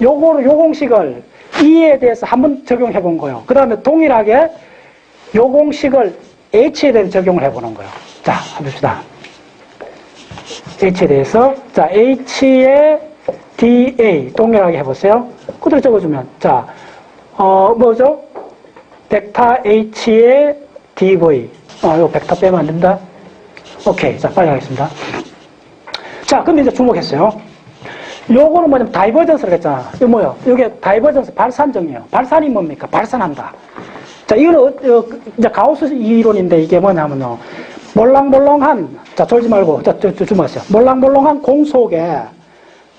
요거를, 요 공식을 E에 대해서 한번 적용해 본 거예요. 그 다음에 동일하게 요 공식을 H에 대해서 적용을 해보는 거예요. 자, 해봅시다. H에 대해서. 자, H의 dA 동일하게 해보세요. 그대로 적어주면. 자, 뭐죠? 벡터 H의 dV. 요 벡터 빼면 안 된다. 오케이. 자, 빨리 하겠습니다. 자, 근데 이제 주목했어요. 요거는 뭐냐면 다이버전스라고 했잖아. 이거 뭐예요? 이게 다이버전스 발산정이에요. 발산이 뭡니까? 발산한다. 자, 이거는 이제 가우스 이론인데 이게 뭐냐면요. 몰랑몰랑한, 자, 졸지 말고, 자, 주목하세요. 몰랑몰랑한 공 속에,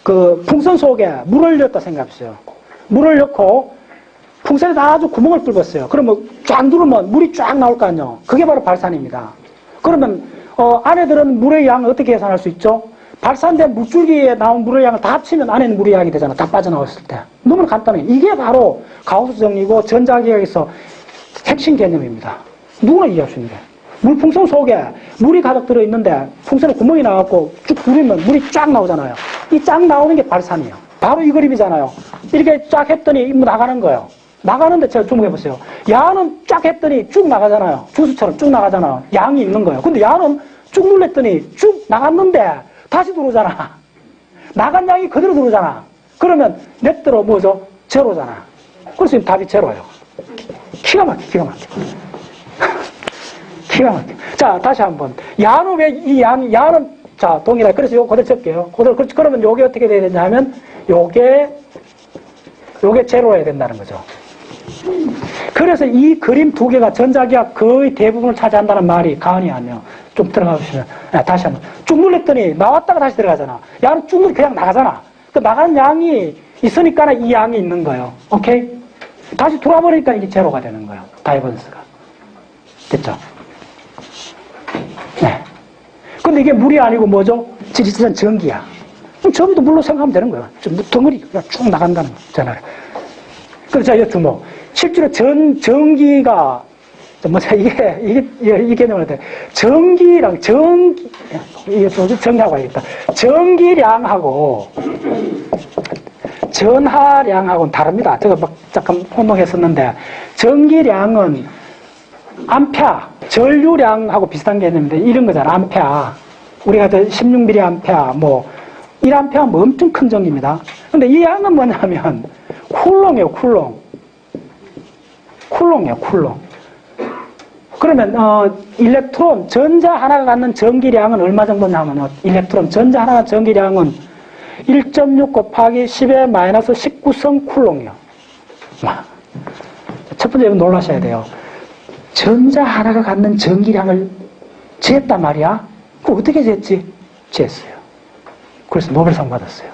그 풍선 속에 물을 넣었다 생각하세요. 물을 넣고 풍선에 아주 구멍을 뚫었어요. 그러면 쫙 누르면 물이 쫙 나올 거 아니에요. 그게 바로 발산입니다. 그러면 안에 들은 물의 양을 어떻게 계산할 수 있죠? 발산된 물줄기에 나온 물의 양을 다 합치면 안에는 물의 양이 되잖아. 다 빠져나왔을 때. 너무 간단해요. 이게 바로 가우스 정리고 전자기학에서 핵심 개념입니다. 누구나 이해할 수 있는 게. 물풍선 속에 물이 가득 들어있는데 풍선에 구멍이 나갖고 쭉 누르면 물이 쫙 나오잖아요. 이 쫙 나오는 게 발산이에요. 바로 이 그림이잖아요. 이렇게 쫙 했더니 나가는 거예요. 나가는데 제가 주목해보세요. 야는 쫙 했더니 쭉 나가잖아요. 주스처럼 쭉 나가잖아요. 양이 있는 거예요. 근데 야는 쭉 눌렀더니 쭉 나갔는데 다시 들어오잖아. 나간 양이 그대로 들어오잖아. 그러면 넷들어 뭐죠? 제로잖아. 그래서 답이 제로예요. 기가 막혀, 기가 막혀. 기가 막혀. 자, 다시 한번. 야는 왜 이 야는, 자, 동일하게. 그래서 요거 그대로 적게요. 그러면 요게 어떻게 돼야 되냐 하면, 요게 제로여야 된다는 거죠. 그래서 이 그림 두 개가 전자기학 거의 대부분을 차지한다는 말이 가언이 아니에요. 좀 들어가 보시면. 다시 한번. 쭉 눌렀더니 나왔다가 다시 들어가잖아. 야는 쭉 눌러 그냥 나가잖아. 그 나가는 양이 있으니까 이 양이 있는 거예요. 오케이? 다시 돌아버리니까 이게 제로가 되는 거예요. 다이버전스가. 됐죠? 네. 근데 이게 물이 아니고 뭐죠? 지리산 전기야. 그럼 전기도 물로 생각하면 되는 거예요. 덩어리 그냥 쭉 나간다는 거잖아요. 그래서 자, 주목. 실제로 전기가, 뭐냐, 이 개념을 할 때, 전기랑, 이게 정리하고 와야겠다. 전기량하고, 전하량하고는 다릅니다. 제가 막 잠깐 혼동했었는데, 전기량은 암페아, 전류량하고 비슷한 개념인데, 이런 거잖아, 암페아. 우리가 16mA, 뭐, 1A면 뭐 엄청 큰 전기입니다. 근데 이 양은 뭐냐면, 쿨롱이에요, 쿨롱. 쿨롱이에요, 쿨롱. 그러면, 일렉트론, 전자 하나가 갖는 전기량은 얼마 정도냐면, 일렉트론, 전자 하나가 전기량은 1.6 곱하기 10의 마이너스 19성 쿨롱이요. 첫 번째 놀라셔야 돼요. 전자 하나가 갖는 전기량을 재했단 말이야? 그거 어떻게 재했지? 재했어요. 그래서 노벨상 받았어요.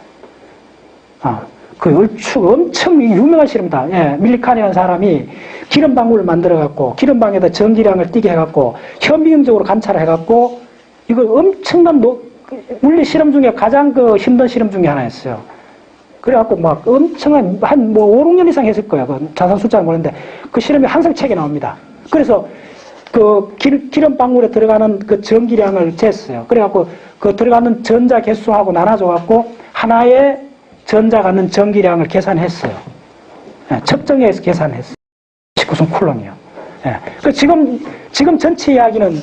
그 엄청 유명한 실험이다. 예, 밀리칸이라는 사람이 기름방울을 만들어갖고, 기름방에다 전기량을 띠게 해갖고, 현미경적으로 관찰을 해갖고, 이거 엄청난 물리 실험 중에 가장 힘든 실험 중에 하나였어요. 그래갖고 막 엄청난, 한 5, 6년 이상 했을 거예요. 그 자산 숫자는 모르는데, 그 실험이 항상 책에 나옵니다. 그래서 그 기름방울에 들어가는 그 전기량을 쟀어요. 그래갖고 그 들어가는 전자 개수하고 나눠줘갖고, 하나의 전자 갖는 전기량을 계산했어요. 예, 측정해서 계산했어요. 19성 쿨롱이요. 예. 그 지금 전체 이야기는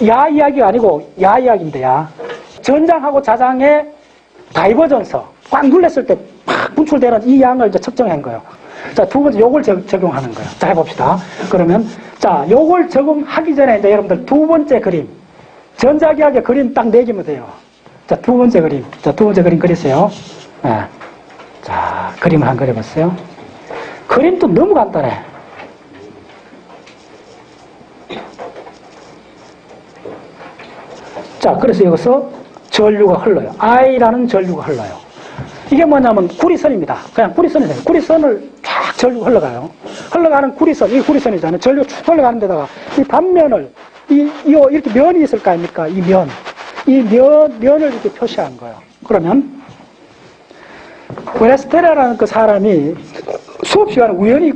야 이야기가 아니고 야 이야기입니다. 야. 전장하고 자장의 다이버전스, 꽉 눌렀을 때 팍 분출되는 이 양을 이제 측정한 거예요. 자, 두 번째 요걸 적용하는 거예요. 자, 해봅시다. 그러면, 자, 요걸 적용하기 전에 이제 여러분들 두 번째 그림. 전자기학의 그림 딱 4개면 돼요. 자, 두 번째 그림. 자, 두 번째 그림 그리세요. 네. 자, 그림을 한번 그려봤어요. 그림도 너무 간단해. 자, 그래서 여기서 전류가 흘러요. I라는 전류가 흘러요. 이게 뭐냐면 구리선입니다. 그냥 구리선이 돼요. 구리선을 쫙 전류가 흘러가요. 흘러가는 구리선, 이 구리선이잖아요. 전류가 쭉 흘러가는 데다가 이 단면을, 이렇게 면이 있을 거 아닙니까? 이 면. 이 면을 이렇게 표시한 거예요. 그러면, 웨스테라라는 그 사람이 수업 시간에 우연히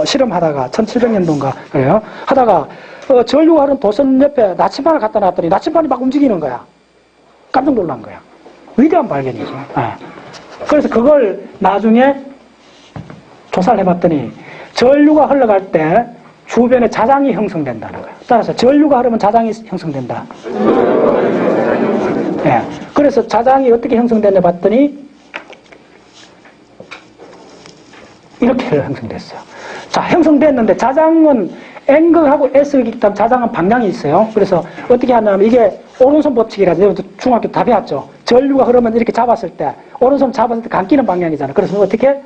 실험하다가 1700년도인가 그래요. 하다가 전류가 흐르는 도선 옆에 나침반을 갖다 놨더니 나침반이 막 움직이는 거야. 깜짝 놀란 거야. 위대한 발견이죠. 네. 그래서 그걸 나중에 조사를 해봤더니 전류가 흘러갈 때 주변에 자장이 형성된다는 거예요. 따라서 전류가 흐르면 자장이 형성된다. 네. 그래서 자장이 어떻게 형성됐냐 봤더니 이렇게 형성됐어요. 자, 형성됐는데 자장은 N극하고 S극이기 때문에 자장은 방향이 있어요. 그래서 어떻게 하냐면 이게 오른손 법칙이라서 중학교 때 다 배웠죠. 전류가 흐르면 이렇게 잡았을 때 오른손 잡았을 때 감기는 방향이잖아요. 그래서 어떻게?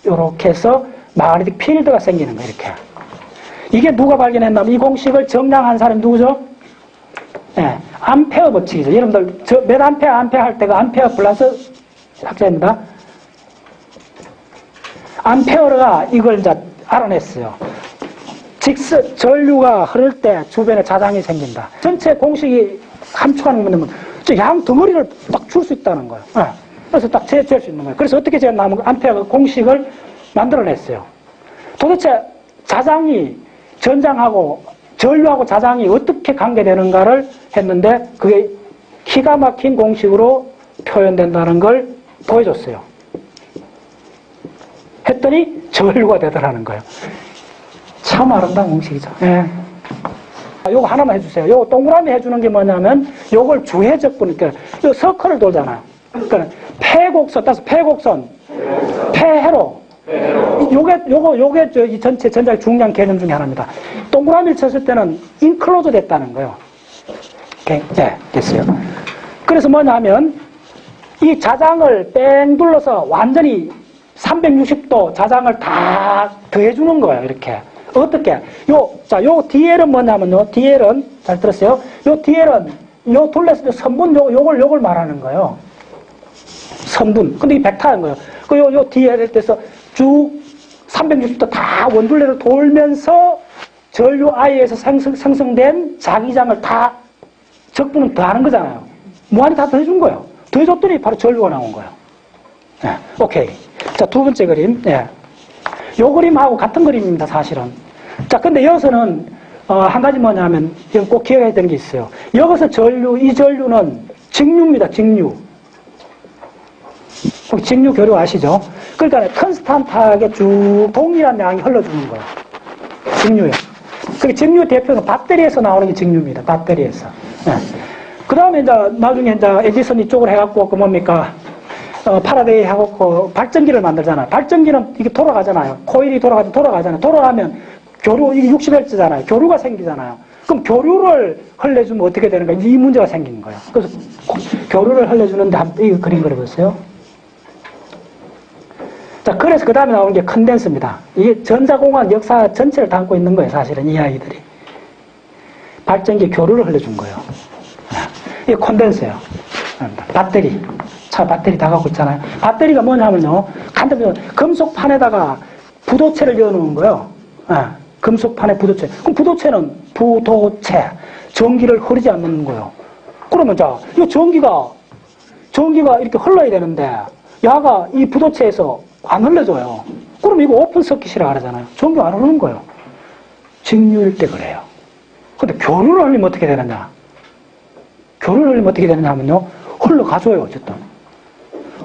이렇게 해서 마그네틱 필드가 생기는 거예요. 이렇게. 이게 누가 발견했냐면 이 공식을 정량한 사람이 누구죠? 네, 암페어 법칙이죠. 여러분들 몇 암페어 할 때가 암페어 플러스 학자입니다. 암페어가 이걸 이제 알아냈어요. 직스 전류가 흐를 때 주변에 자장이 생긴다. 전체 공식이 함축하는 건 뭐냐면 양 덩어리를 딱 줄 수 있다는 거예요. 네. 그래서 딱 제출할 수 있는 거예요. 그래서 어떻게 제가 암페어가 공식을 만들어냈어요. 도대체 자장이 전장하고 전류하고 자장이 어떻게 관계되는가를 했는데 그게 기가 막힌 공식으로 표현된다는 걸 보여줬어요. 했더니 전류가 되더라는 거예요. 참 아름다운 공식이죠. 예. 요거 하나만 해주세요. 요거 동그라미 해주는 게 뭐냐면 요걸 주해적분, 그러니까 요 서클을 돌잖아요. 그러니까 폐곡선, 따서 폐곡선, 폐회로. 요게 이 전체 전자의 중량 개념 중에 하나입니다. 동그라미를 쳤을 때는 인클로즈 됐다는 거예요. 네, 됐어요. 그래서 뭐냐면 이 자장을 뺑 둘러서 완전히 360도 자장을 다 더해주는 거예요. 이렇게. 어떻게? 요 DL은 뭐냐면요. DL은, 잘 들었어요? 요 DL은, 요 둘레서 선분, 요걸 말하는 거예요. 선분. 근데 이 벡터인 거예요. 요 DL에 대해서 쭉 360도 다 원둘레로 돌면서 전류 I에서 생성된 자기장을 다 적분은 더하는 거잖아요. 무한히 다 더해준 거예요. 더해줬더니 바로 전류가 나온 거예요. 네, 오케이. 자, 두 번째 그림. 네. 요 그림하고 같은 그림입니다, 사실은. 자, 근데 여기서는, 한 가지 뭐냐면, 이건 꼭 기억해야 되는 게 있어요. 여기서 이 전류는 직류입니다, 직류. 직류 교류 아시죠? 그러니까 컨스탄트하게 쭉 동일한 양이 흘러주는 거예요. 직류에. 그 직류 대표는 배터리에서 나오는 게 직류입니다, 배터리에서. 네. 그 다음에 이제 나중에 이제 에디슨 이쪽으로 해갖고, 뭡니까? 파라데이하고 그 발전기를 만들잖아요. 발전기는 이게 돌아가잖아요. 코일이 돌아가잖아요. 돌아가면 이게 60H잖아요. 교류가 생기잖아요. 그럼 교류를 흘려주면 어떻게 되는가? 이 문제가 생기는 거예요. 그래서 교류를 흘려주는데 이 그림 그려보세요. 자, 그래서 그 다음에 나오는 게 컨덴서입니다. 이게 전자공학 역사 전체를 담고 있는 거예요. 사실은 이 아이들이. 발전기에 교류를 흘려준 거예요. 이게 컨덴서예요. 배터리. 차 배터리 다 갖고 있잖아요. 배터리가 뭐냐면요. 간단히 금속판에다가 부도체를 넣어놓은 거예요. 금속판에 부도체. 그럼 부도체는 부도체. 전기를 흐르지 않는 거예요. 그러면 자, 이 전기가 이렇게 흘러야 되는데 야가 이 부도체에서 안 흘러줘요. 그럼 이거 오픈 서킷이라고 하잖아요. 전기가 안 흐르는 거예요. 직류일 때 그래요. 근데 교류를 흘리면 어떻게 되느냐? 교류를 흘리면 어떻게 되느냐 하면요. 흘러가줘요, 어쨌든.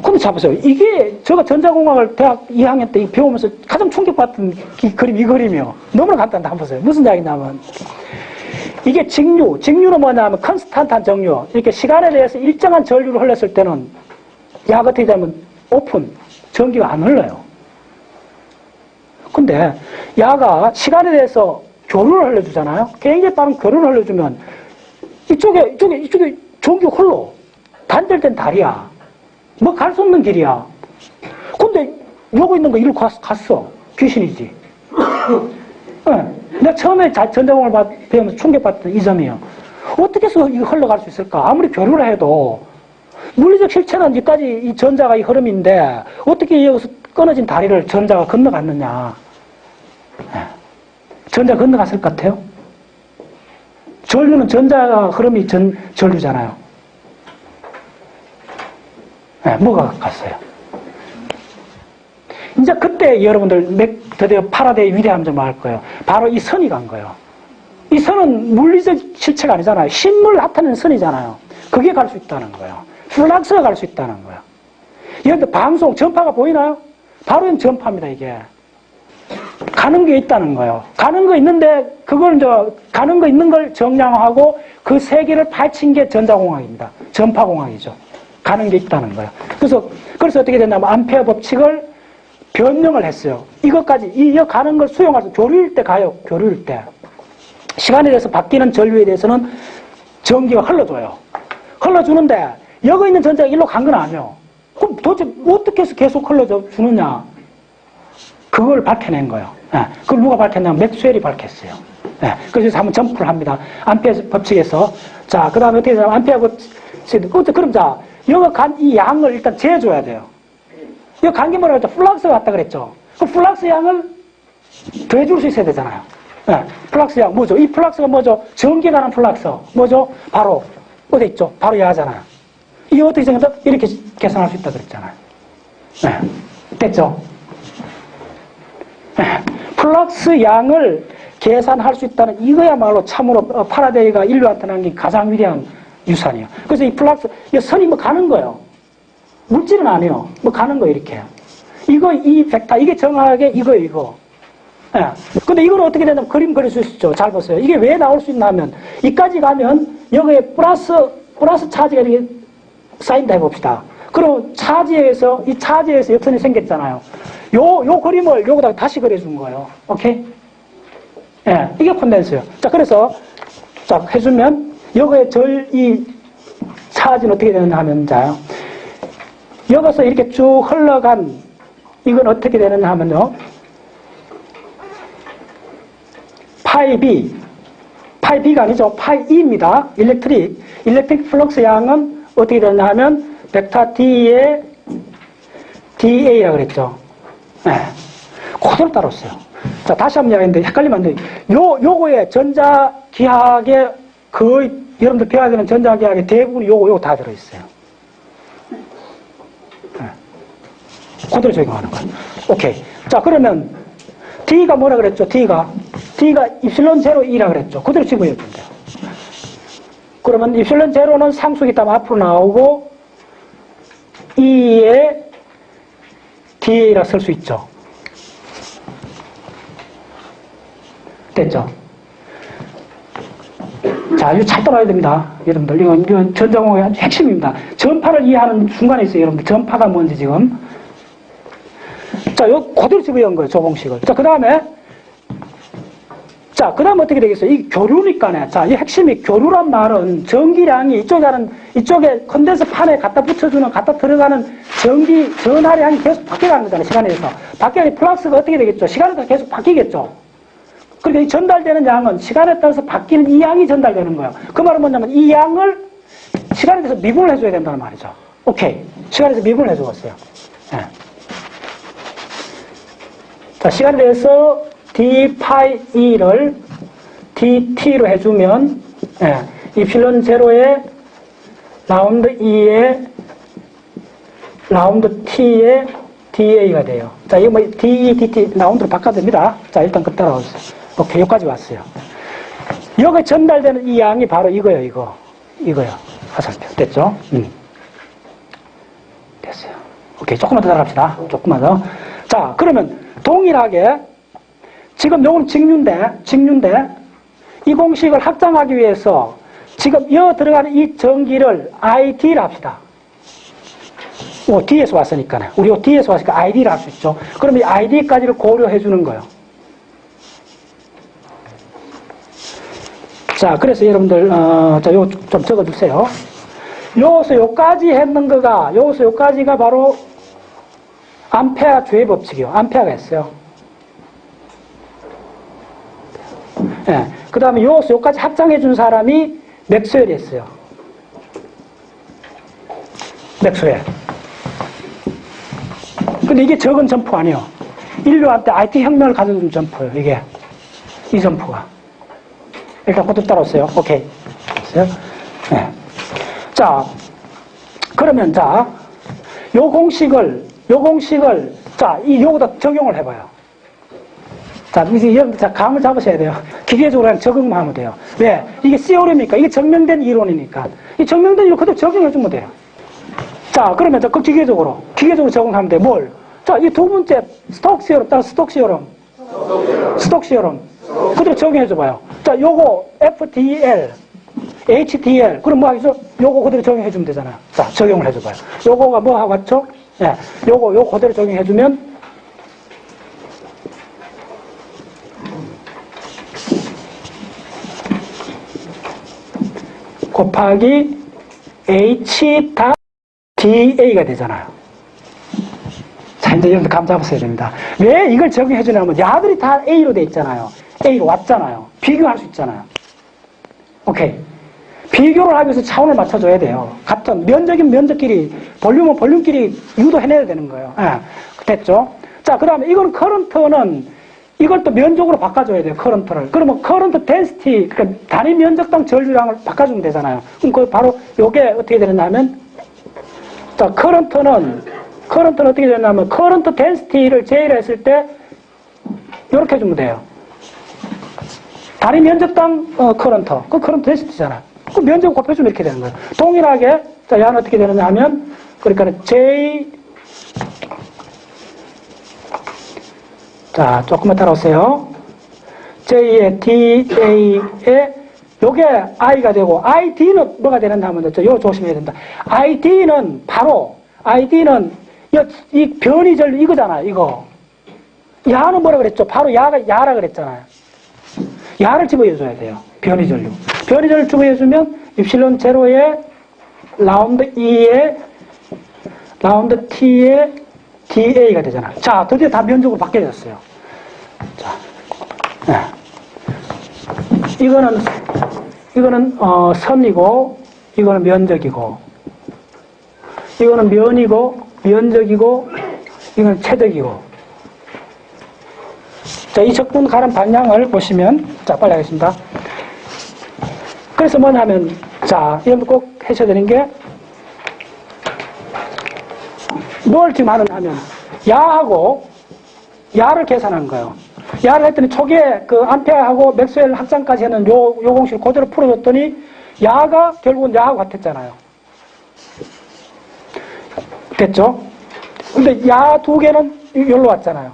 근데 잡으세요. 이게, 제가 전자공학을 대학 2학년 때 배우면서 가장 충격받던 이 그림이요. 너무나 간단한데 한번 보세요. 무슨 이야기냐면, 이게 직류는 뭐냐면, 컨스탄트한 정류. 이렇게 시간에 대해서 일정한 전류를 흘렸을 때는, 야가 어떻게 되면, 오픈. 전기가 안 흘러요. 근데, 야가 시간에 대해서 교류를 흘려주잖아요. 굉장히 빠른 교류를 흘려주면, 이쪽에 전기가 흘러. 단절된 다리야. 뭐 갈 수 없는 길이야. 근데 여기 있는 거 이리로 갔어. 귀신이지. 네. 내가 처음에 전자공학을 배우면서 충격받던 이 점이에요. 어떻게 해서 이거 흘러갈 수 있을까? 아무리 교류를 해도 물리적 실체는 여기까지 이 전자가 이 흐름인데 어떻게 여기서 끊어진 다리를 전자가 건너갔느냐. 네. 전자가 건너갔을 것 같아요? 전류는 전자가 흐름이 전류잖아요. 네, 뭐가 갔어요? 이제 그때 여러분들 드디어 파라데이 위대함 좀 알 거예요. 바로 이 선이 간 거예요. 이 선은 물리적 실체가 아니잖아요. 신물을 나타내는 선이잖아요. 그게 갈 수 있다는 거예요. 플락스가 갈 수 있다는 거예요. 여러분들 방송, 전파가 보이나요? 바로 전파입니다, 이게. 가는 게 있다는 거예요. 가는 거 있는데, 그걸 가는 거 있는 걸 정량하고 그 세계를 파헤친 게 전자공학입니다. 전파공학이죠. 가는 게 있다는 거예요. 그래서 어떻게 됐냐면, 암페어 법칙을 변형을 했어요. 이것까지, 이 가는 걸 수용할 수, 교류일 때 가요, 교류일 때. 시간에 대해서 바뀌는 전류에 대해서는 전기가 흘러줘요. 흘러주는데, 여기 있는 전자가 일로 간 건 아니에요. 그럼 도대체 어떻게 해서 계속 흘러주느냐? 그걸 밝혀낸 거예요. 예. 그걸 누가 밝혔냐면 맥스웰이 밝혔어요. 예. 그래서 한번 점프를 합니다. 암페어 법칙에서. 자, 그 다음에 어떻게 되냐면 암페어 법칙, 그럼 자, 여기 간 이 양을 일단 재줘야 돼요. 여기 간 게 뭐라고 했죠? 플락스가 왔다 그랬죠? 그 플락스 양을 더해줄 수 있어야 되잖아요. 예. 플락스 양 뭐죠? 이 플락스가 뭐죠? 전기 가는 플락스. 뭐죠? 바로, 어디 있죠? 바로 야잖아요. 이게 어떻게 생겼다? 이렇게 계산할 수 있다 그랬잖아요. 예. 됐죠? 플럭스 양을 계산할 수 있다는 이거야말로 참으로 파라데이가 인류한테 남긴 가장 위대한 유산이에요. 그래서 이 플럭스, 이 선이 뭐 가는 거예요. 물질은 아니에요. 뭐 가는 거예요, 이렇게. 이 벡터, 이게 정확하게 이거예요, 이거. 예. 근데 이걸 어떻게 되냐면 그림 그릴 수 있죠. 잘 보세요. 이게 왜 나올 수 있나 하면, 이까지 가면 여기에 플러스 차지가 이렇게 쌓인다 해봅시다. 그럼 이 차지에서 역선이 생겼잖아요. 요 그림을 여기다가 다시 그려준 거예요. 오케이? 예, 이게 콘덴서예요. 자, 그래서, 자, 해주면, 여기에 이 차지는 어떻게 되느냐 하면, 자요. 여기서 이렇게 쭉 흘러간, 이건 어떻게 되느냐 하면요. 파이 B가 아니죠. 파이 E입니다. 일렉트릭 플럭스 양은 어떻게 되느냐 하면, 벡터 D의 DA라고 그랬죠. 네. 그대로 따랐어요. 자, 다시 한번 이야기했는데 헷갈리면 안 돼요. 요거에 전자기하학의 거의, 여러분들 배워야 되는 전자기하학의 대부분이 요거 다 들어있어요. 네. 그대로 적용하는 거예요. 오케이. 자, 그러면 D가 뭐라 그랬죠? D가 입실론 제로 E라 그랬죠. 그대로 집어넣으면 돼요. 그러면 입실론 제로는 상수기 때문에 앞으로 나오고 E에 DA라 쓸 수 있죠. 됐죠? 자, 이거 잘 따라야 됩니다. 여러분들. 이건 전자공학의 핵심입니다. 전파를 이해하는 순간에 있어요, 여러분들. 전파가 뭔지 지금. 자, 요 그대로 집어넣은 거예요, 저 공식을. 자, 그 다음에 어떻게 되겠어요? 이 교류니까네. 자, 이 핵심이 교류란 말은 전기량이 이쪽에 컨덴서 판에 갖다 들어가는 전하량이 계속 바뀌어가는 거잖아요, 시간에 의해서. 바뀌어가니 플럭스가 어떻게 되겠죠? 시간에 따라 계속 바뀌겠죠? 그러니까 이 전달되는 양은 시간에 따라서 바뀌는 이 양이 전달되는 거예요. 그 말은 뭐냐면 이 양을 시간에 대해서 미분을 해줘야 된다는 말이죠. 오케이. 시간에 대해서 미분을 해주었어요. 네. 자, 시간에 대해서 d 파이 e를 dt로 해주면, 예, 입실론 제로에 라운드 e에 라운드 t에 da가 돼요. 자, 이거 뭐 de, dt 라운드로 바꿔야 됩니다. 자, 일단 그 따라오세요. 오케이, 여기까지 왔어요. 여기 전달되는 이 양이 바로 이거예요, 이거요. 화살표. 됐죠? 됐어요. 오케이, 조금만 더 따라갑시다. 조금만 더. 자, 그러면 동일하게 지금 요건 직류인데 이 공식을 확장하기 위해서 지금 여 들어가는 이 전기를 ID를 합시다. D에서 왔으니까요. 우리 D에서 왔으니까 ID를 할 수 있죠. 그럼 이 ID까지를 고려해 주는 거예요. 자, 그래서 여러분들, 자, 요 좀 적어 주세요. 요서 요까지 했는 거가, 요서 요까지가 바로 암페어 주의 법칙이요. 암페어가 했어요. 예. 그 다음에 요서 요까지 확장해 준 사람이 맥스웰이 했어요. 맥스웰. 근데 이게 적은 점프 아니에요. 인류한테 IT 혁명을 가져준 점프예요, 이게. 이 점프가. 일단 그것도 따라오세요. 오케이. 됐어요? 네. 자, 그러면 자, 요 공식을, 자, 요거다 적용을 해봐요. 자, 이제 감을 잡으셔야 돼요. 기계적으로 그냥 적응만 하면 돼요. 왜? 이게 시오리입니까? 이게 증명된 이론이니까. 이 증명된 이론 그대로 적용해주면 돼요. 자, 그러면 그 기계적으로 적용하면 돼. 뭘? 자, 이 두 번째, 스톡스 요럼, 스톡스 요럼. 그대로 적용해줘봐요. 자, 요거, FDL, HDL. 그럼 뭐 하겠어? 요거 그대로 적용해주면 되잖아요. 자, 적용을 해줘봐요. 요거가 뭐 하고 같죠? 예. 네, 요거 그대로 적용해주면, 곱하기 H.DA가 되잖아요. 자, 이제 여러분들 감 잡으셔야 됩니다. 왜 이걸 적용해주냐면, 야들이 다 A로 돼 있잖아요. A로 왔잖아요. 비교할 수 있잖아요. 오케이. 비교를 하면서 차원을 맞춰줘야 돼요. 같은 면적인 면적끼리, 볼륨은 볼륨끼리 유도해내야 되는 거예요. 예, 됐죠? 자, 그 다음에 이건 커런트는 이걸 또 면적으로 바꿔줘야 돼요. 커런트를. 그러면 커런트 덴시티, 그러니까 단위 면적당 전류량을 바꿔주면 되잖아요. 그럼 그 바로 요게 어떻게 되느냐면, 자, 커런트는 어떻게 되냐면, 커런트 덴시티를 제일 했을 때, 요렇게 해주면 돼요. 단위 면적당, 커런트. 그 커런트 덴시티잖아요. 그 면적 곱해주면 이렇게 되는 거예요. 동일하게, 자, 얘는 어떻게 되느냐 하면, 그러니까 자, 조금만 따라오세요. J의 DA의 요게 I가 되고, ID는 뭐가 되는가 하면, 요거 조심해야 된다. ID는 이 변이 전류 이거잖아요, 이거. 야는 뭐라 그랬죠? 바로 야라 그랬잖아요. 야를 집어넣어줘야 돼요. 변이 전류. 변이 전류 집어넣어주면, 입실론 제로에 라운드 E에 라운드 T에 DA가 되잖아요. 자, 드디어 다 면적으로 바뀌어졌어요. 자, 네. 이거는 선이고, 이거는 면적이고, 이거는 면이고, 면적이고, 이건 체적이고. 자, 이 적분 가는 방향을 보시면, 자, 빨리 하겠습니다. 그래서 뭐냐면, 자, 여러분 꼭 하셔야 되는 게, 뭘 지금 하면, 야를 계산한 거예요. 야를 했더니 초기에 그 암페어하고 맥스웰 확장까지 하는 요 공식을 그대로 풀어줬더니, 야가 결국은 야하고 같았잖아요. 됐죠? 근데 야 두 개는 여기로 왔잖아요.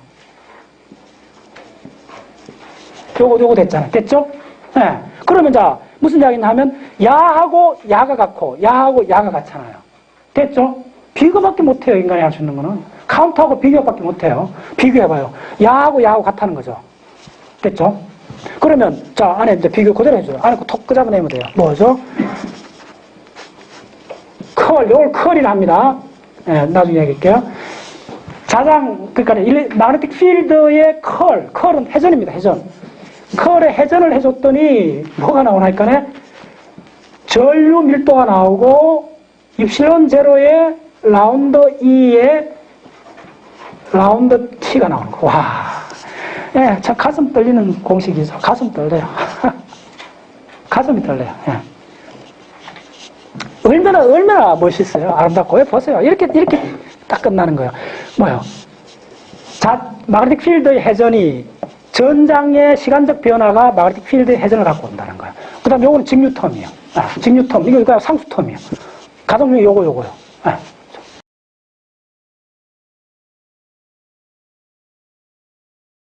요거 됐잖아요. 됐죠? 예. 네. 그러면 자, 무슨 이야기냐 하면, 야하고 야가 같고, 야하고 야가 같잖아요. 됐죠? 비교밖에 못해요, 인간이 할 수 있는 거는. 카운트하고 비교밖에 못해요. 비교해봐요. 야하고 야하고 같다는 거죠. 됐죠? 그러면, 자, 안에 이제 비교 그대로 해줘요. 안에 톡 끄잡아내면 돼요. 뭐죠? 요걸 컬이라 합니다. 예, 나중에 얘기할게요. 그러니까, 마그네틱 필드의 컬은 회전입니다, 회전. 컬에 회전을 해줬더니, 뭐가 나오나니까네? 전류 밀도가 나오고, 입실론 제로에 라운드 E에 라운드 T가 나오는 거. 와. 예, 참 가슴 떨리는 공식이죠. 가슴 떨려요. 가슴이 떨려요. 예. 얼마나 멋있어요. 아름답고. 보세요. 이렇게 딱 끝나는 거예요. 뭐요? 자, 마그네틱 필드의 회전이 전장의 시간적 변화가 마그네틱 필드의 회전을 갖고 온다는 거예요. 그 다음에 요거는 직류텀이에요. 직류텀. 이거 상수텀이에요. 가정용 요거요. 예.